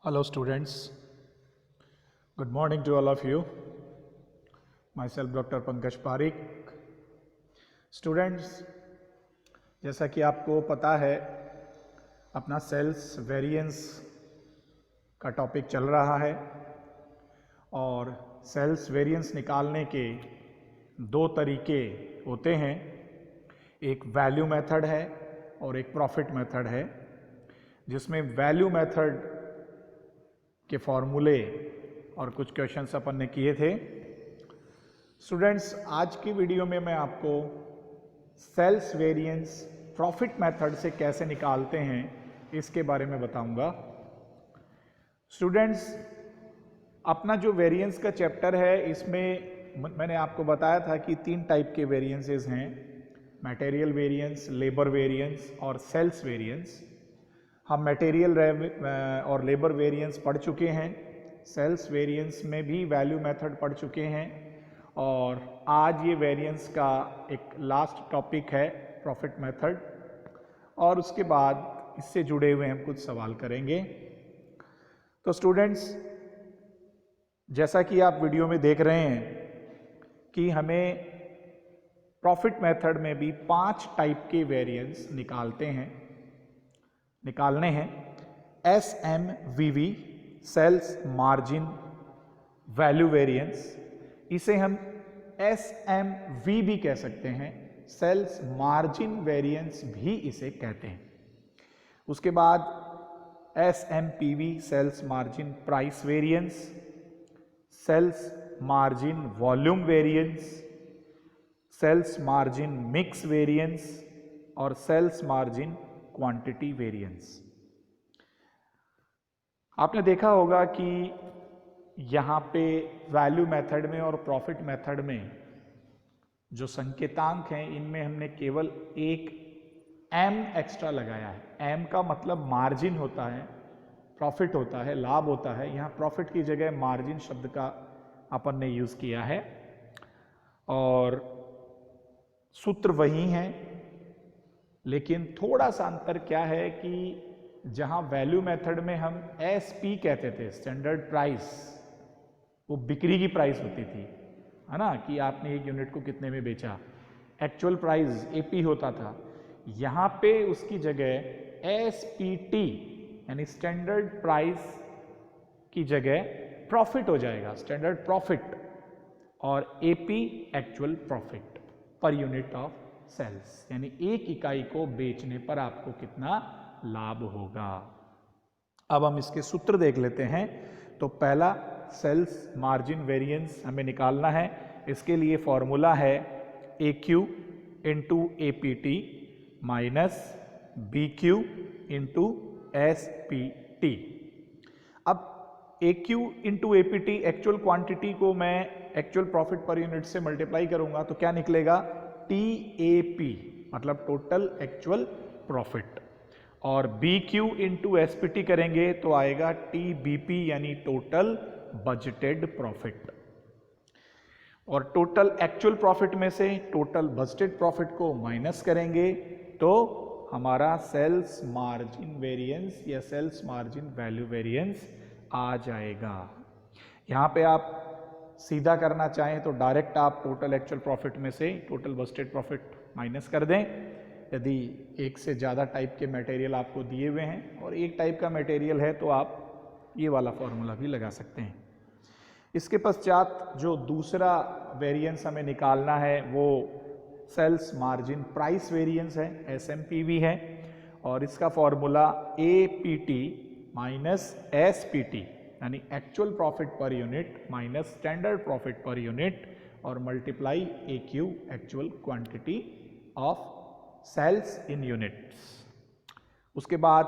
Hello students, good morning to all of you. Myself Dr. Pankaj Parikh. Students, जैसा कि आपको पता है अपना सेल्स वेरिएंस का टॉपिक चल रहा है और सेल्स वेरिएंस निकालने के दो तरीके होते हैं, एक वैल्यू मेथड है और एक प्रॉफिट मेथड है, जिसमें वैल्यू मेथड के फॉर्मूले और कुछ क्वेश्चंस अपन ने किए थे। स्टूडेंट्स, आज की वीडियो में मैं आपको सेल्स वेरिएंस प्रॉफिट मेथड से कैसे निकालते हैं इसके बारे में बताऊंगा। स्टूडेंट्स, अपना जो वेरिएंस का चैप्टर है इसमें मैंने आपको बताया था कि तीन टाइप के वेरिएंसेस हैं, मटेरियल वेरिएंस, लेबर वेरिएंस और सेल्स वेरिएंस। हम मटेरियल और लेबर वेरिएंस पढ़ चुके हैं, सेल्स वेरिएंस में भी वैल्यू मेथड पढ़ चुके हैं और आज ये वेरिएंस का एक लास्ट टॉपिक है प्रॉफिट मेथड, और उसके बाद इससे जुड़े हुए हम कुछ सवाल करेंगे। तो स्टूडेंट्स, जैसा कि आप वीडियो में देख रहे हैं कि हमें प्रॉफिट मेथड में भी 5 टाइप के वेरिएंस निकालने हैं। SMVV, sales margin value variance, इसे हम SMVB कह सकते हैं, सेल्स मार्जिन वेरिएंस भी इसे कहते हैं। उसके बाद SMPV, sales margin price variance, sales margin volume variance, sales margin mix variance और सेल्स मार्जिन क्वांटिटी वेरिएंस। आपने देखा होगा कि यहाँ पे वैल्यू मेथड में और प्रॉफिट मेथड में जो संकेतांक हैं इनमें हमने केवल एक M एक्स्ट्रा लगाया है। M का मतलब मार्जिन होता है, प्रॉफिट होता है, लाभ होता है। यहाँ प्रॉफिट की जगह मार्जिन शब्द का अपन ने यूज किया है और सूत्र वही है, लेकिन थोड़ा सा अंतर क्या है कि जहां वैल्यू मेथड में हम SP कहते थे, स्टैंडर्ड प्राइस, वो बिक्री की प्राइस होती थी, है ना, कि आपने एक यूनिट को कितने में बेचा, एक्चुअल प्राइस AP होता था। यहां पे उसकी जगह SPT यानी स्टैंडर्ड प्राइस की जगह प्रॉफिट हो जाएगा, स्टैंडर्ड प्रॉफिट, और AP actual profit per unit of sales, यानी एक इकाई को बेचने पर आपको कितना लाभ होगा। अब हम इसके सूत्र देख लेते हैं। तो पहला सेल्स मार्जिन वेरिएंस हमें निकालना है। इसके लिए फॉर्मूला है AQ into APT minus BQ into SPT। अब AQ into APT actual quantity को मैं एक्चुअल प्रॉफिट पर यूनिट से मल्टीप्लाई करूंगा तो क्या निकलेगा, TAP मतलब टोटल एक्चुअल प्रॉफिट, और BQ इंटू SPT करेंगे तो आएगा TBP यानी टोटल बजटेड प्रॉफिट। और टोटल एक्चुअल प्रॉफिट में से टोटल बजटेड प्रॉफिट को माइनस करेंगे तो हमारा सेल्स मार्जिन वेरिएंस या सेल्स मार्जिन वैल्यू वेरिएंस आ जाएगा। यहाँ पे आप सीधा करना चाहें तो डायरेक्ट आप टोटल एक्चुअल प्रॉफिट में से टोटल बजटेड प्रॉफिट माइनस कर दें। यदि एक से ज़्यादा टाइप के मटेरियल आपको दिए हुए हैं और एक टाइप का मटेरियल है तो आप ये वाला फॉर्मूला भी लगा सकते हैं। इसके पश्चात जो दूसरा वेरिएंस हमें निकालना है वो सेल्स मार्जिन प्राइस वेरिएंस है, SMPV है, और इसका फॉर्मूला APT माइनस SPT यानी actual profit per unit minus standard profit per unit और multiply AQ actual quantity of sales in units. उसके बाद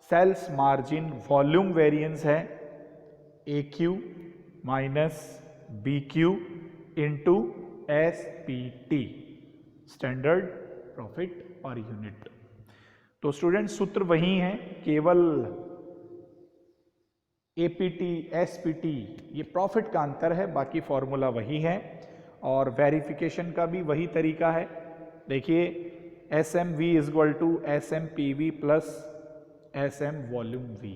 सेल्स मार्जिन वॉल्यूम वेरिएंस है AQ minus BQ into SPT standard profit per unit. तो student सूत्र वही है, केवल APT SPT ये प्रॉफिट का अंतर है, बाकी फॉर्मूला वही है और वेरिफिकेशन का भी वही तरीका है। देखिए SMV is equal to SMPV plus SM volume V।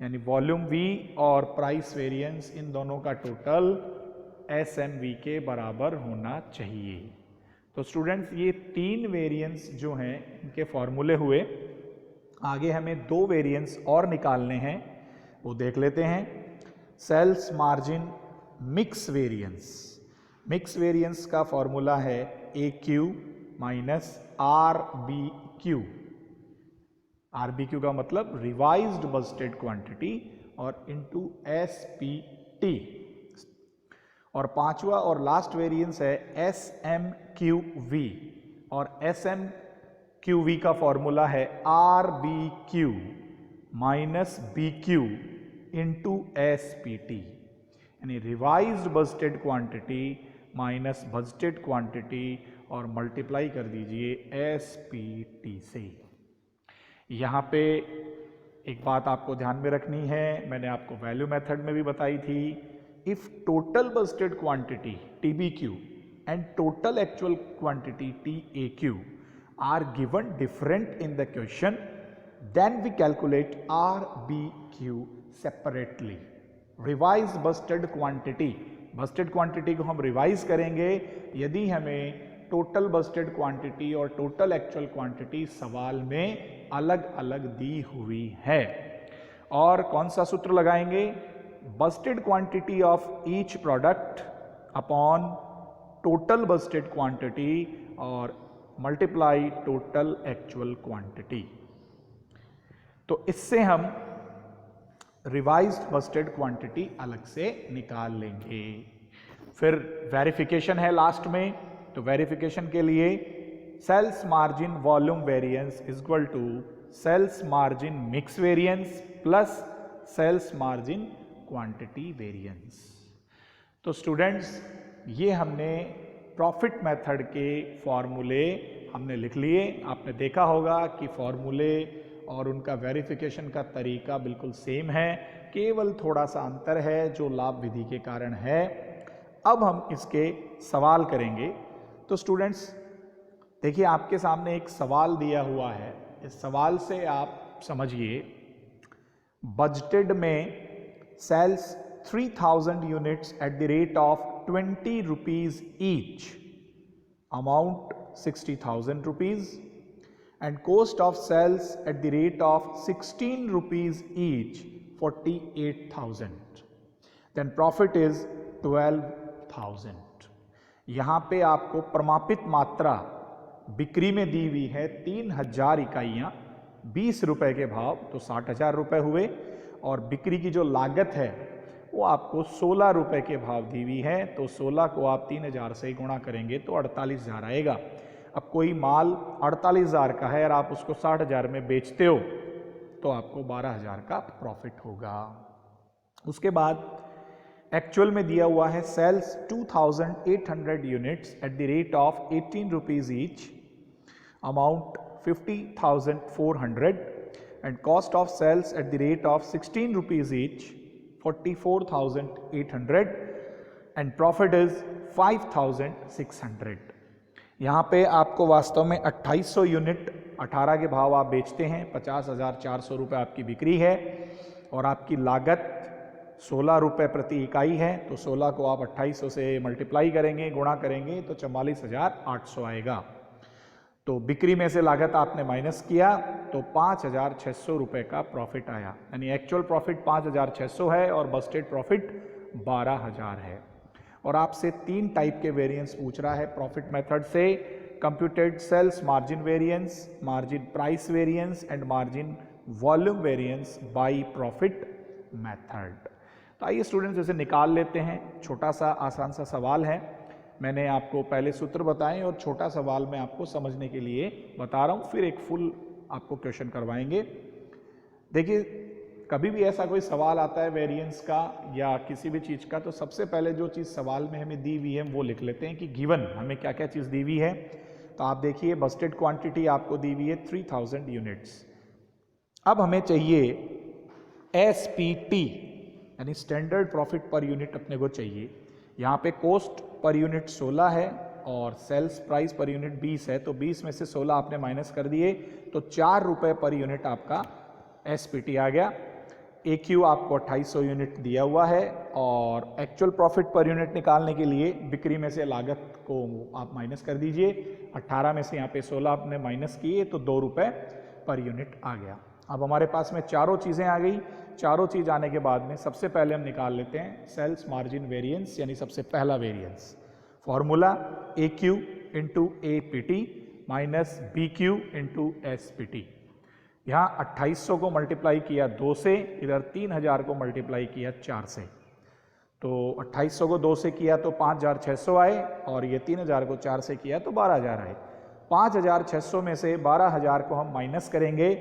यानी वॉल्यूम V और प्राइस वेरिएंस इन दोनों का टोटल SMV के बराबर होना चाहिए। तो स्टूडेंट्स ये 3 वेरिएंस जो हैं इनके फॉर्मूले हुए। आगे हमें 2 वेरिएंस और निकालने हैं, वो देख लेते हैं। Sales margin mix variance. Mix variance का फॉर्मूला है AQ माइनस RBQ। RBQ का मतलब रिवाइज्ड बजटेड क्वांटिटी और इनटू SPT। और पांचवा और लास्ट वेरिएंस है SMQV और SMQV का फॉर्मूला है RBQ minus BQ into SPT, यानी revised budgeted quantity minus budgeted quantity और मल्टीप्लाई कर दीजिए SPT से। यहाँ पे एक बात आपको ध्यान में रखनी है, मैंने आपको वैल्यू मेथड में भी बताई थी। If total budgeted quantity TBQ and total actual quantity TAQ are given different in the question, then we calculate RBQ separately. Revise budgeted quantity को हम रिवाइज करेंगे यदि हमें टोटल बजटेड क्वांटिटी और टोटल एक्चुअल क्वांटिटी सवाल में अलग अलग दी हुई है। और कौन सा सूत्र लगाएंगे? Budgeted quantity of each product upon total budgeted quantity और मल्टीप्लाई टोटल एक्चुअल क्वांटिटी। तो इससे हम रिवाइज्ड बजटेड क्वांटिटी अलग से निकाल लेंगे। फिर वेरिफिकेशन है लास्ट में, तो वेरिफिकेशन के लिए sales margin volume variance is equal to sales margin mix variance plus sales margin quantity variance. तो स्टूडेंट्स ये हमने प्रॉफिट मेथड के फॉर्मूले हमने लिख लिए। आपने देखा होगा कि फॉर्मूले और उनका वेरिफिकेशन का तरीका बिल्कुल सेम है, केवल थोड़ा सा अंतर है जो लाभ विधि के कारण है। अब हम इसके सवाल करेंगे। तो स्टूडेंट्स देखिए, आपके सामने एक सवाल दिया हुआ है। इस सवाल से आप समझिए, बजटेड में sales 3000 units at the rate of 20 rupees each, amount 60,000 rupees, and cost of cells at the rate of 16 rupees each, 48,000, then profit is 12,000। यहाँ पे आपको प्रमापित मात्रा बिक्री में दी हुई है 3000 इकाइयाँ, 20 रुपए के भाव, तो 60,000 रुपए हुए। और बिक्री की जो लागत है वो आपको 16 रुपए के भाव दी हुई है, तो 16 को आप 3000 से ही गुणा करेंगे तो 48,000 आएगा। अब कोई माल 48,000 का है और आप उसको 60,000 में बेचते हो तो आपको 12,000 का प्रॉफिट होगा। उसके बाद एक्चुअल में दिया हुआ है sales 2800 units at the rate of 18 rupees each, amount 50,400, and cost of sales at the rate of 16 rupees each, 44,800, and profit is 5,600। यहाँ पे आपको वास्तव में 2800 यूनिट 18 के भाव आप बेचते हैं, 50,400 रुपये आपकी बिक्री है और आपकी लागत 16 रुपये प्रति इकाई है। तो 16 को आप 2800 से मल्टीप्लाई करेंगे, गुणा करेंगे तो 44,800 आएगा। तो बिक्री में से लागत आपने माइनस किया तो 5,600 रुपये का प्रॉफिट आया, यानी एक्चुअल प्रॉफिट 5,600 है और बजटेड प्रॉफिट 12,000 है। और आपसे 3 टाइप के वेरिएंस पूछ रहा है प्रॉफिट मेथड से: computed sales margin variance, margin price variance and margin volume variance by profit method. तो आइए स्टूडेंट्स इसे निकाल लेते हैं। छोटा सा आसान सा सवाल है, मैंने आपको पहले सूत्र बताएं और छोटा सवाल मैं आपको समझने के लिए बता रहा हूँ, फिर एक फुल आपको क्वेश्चन करवाएंगे। देखिए, कभी भी ऐसा कोई सवाल आता है वेरिएंस का या किसी भी चीज़ का, तो सबसे पहले जो चीज़ सवाल में हमें दी हुई है वो लिख लेते हैं कि गिवन हमें क्या क्या चीज़ दी हुई है। तो आप देखिए, बजटेड क्वांटिटी आपको दी हुई है 3000 यूनिट्स। अब हमें चाहिए SPT, यानी स्टैंडर्ड प्रॉफिट पर यूनिट अपने को चाहिए। यहाँ पे कॉस्ट पर यूनिट 16 है और सेल्स प्राइस पर यूनिट 20 है, तो 20 में से 16 आपने माइनस कर दिए तो 4 रुपये पर यूनिट आपका SPT आ गया। AQ आपको 2800 यूनिट दिया हुआ है और एक्चुअल प्रॉफिट पर यूनिट निकालने के लिए बिक्री में से लागत को आप माइनस कर दीजिए। 18 में से यहाँ पे 16 आपने माइनस किए तो 2 रुपये पर यूनिट आ गया। अब हमारे पास में चारों चीज़ें आ गई। चारों चीज़ आने के बाद में सबसे पहले हम निकाल लेते हैं सेल्स मार्जिन वेरिएंस, यानी सबसे पहला variance. Formula AQ into APT minus BQ into SPT। यहाँ 2800 को मल्टीप्लाई किया 2 से, इधर 3000 को मल्टीप्लाई किया 4 से। तो 2800 को 2 से किया तो 5600 आए और ये 3000 को 4 से किया तो 12000 आए। 5600 में से 12000 को हम माइनस करेंगे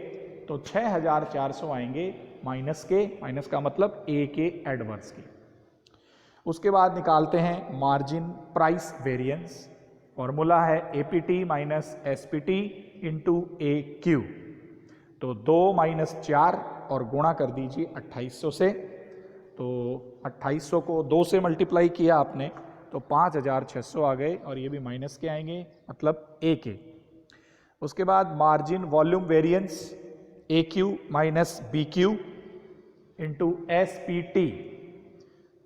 तो 6400 आएंगे माइनस के, माइनस का मतलब A के एडवर्स के। उसके बाद निकालते हैं मार्जिन प्राइस वेरिएंस। फॉर्मूला है APT minus SPT into AQ। तो 2 माइनस 4 और गुणा कर दीजिए 2800 से। तो 2800 को 2 से मल्टीप्लाई किया आपने तो 5600 आ गए और ये भी माइनस के आएंगे, मतलब A के। उसके बाद margin volume variance AQ minus BQ into SPT।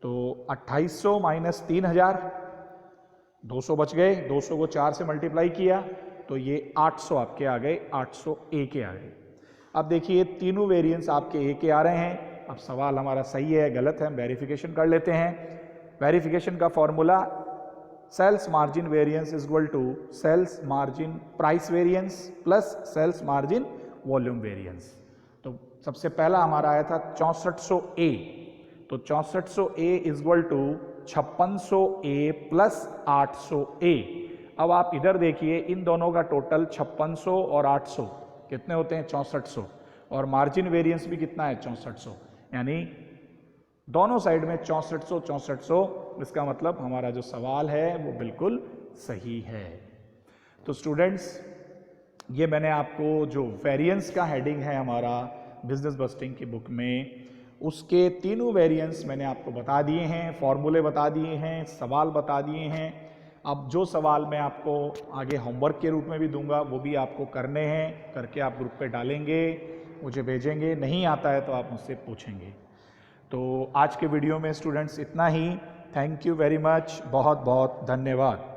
तो 2800 माइनस 3000, 200 बच गए, 200 को 4 से मल्टीप्लाई किया तो ये 800 आपके आ गए, 800 A के आ गए। अब देखिए तीनों वेरिएंस आपके A के आ रहे हैं। अब सवाल हमारा सही है गलत है हम वेरिफिकेशन कर लेते हैं। वेरिफिकेशन का formula sales margin variance is equal to sales margin price variance plus sales margin volume variance. तो सबसे पहला हमारा आया था 6400 A, तो 6400 A is equal to 5600 A plus 800 A। अब आप इधर देखिए इन दोनों का टोटल 5600 और 800 कितने होते हैं 6400, और मार्जिन वेरिएंस भी कितना है 6400, यानी दोनों साइड में 6400 6400। इसका मतलब हमारा जो सवाल है वो बिल्कुल सही है। तो स्टूडेंट्स ये मैंने आपको जो वेरिएंस का हेडिंग है हमारा बिजनेस बस्टिंग की बुक में, उसके तीनों वेरिएंस मैंने आपको बता दिए हैं, फॉर्मूले बता दिए हैं, सवाल बता दिए हैं। अब जो सवाल मैं आपको आगे होमवर्क के रूप में भी दूंगा वो भी आपको करने हैं, करके आप ग्रुप पे डालेंगे, मुझे भेजेंगे। नहीं आता है तो आप मुझसे पूछेंगे। तो आज के वीडियो में स्टूडेंट्स इतना ही। थैंक यू वेरी मच, बहुत बहुत धन्यवाद।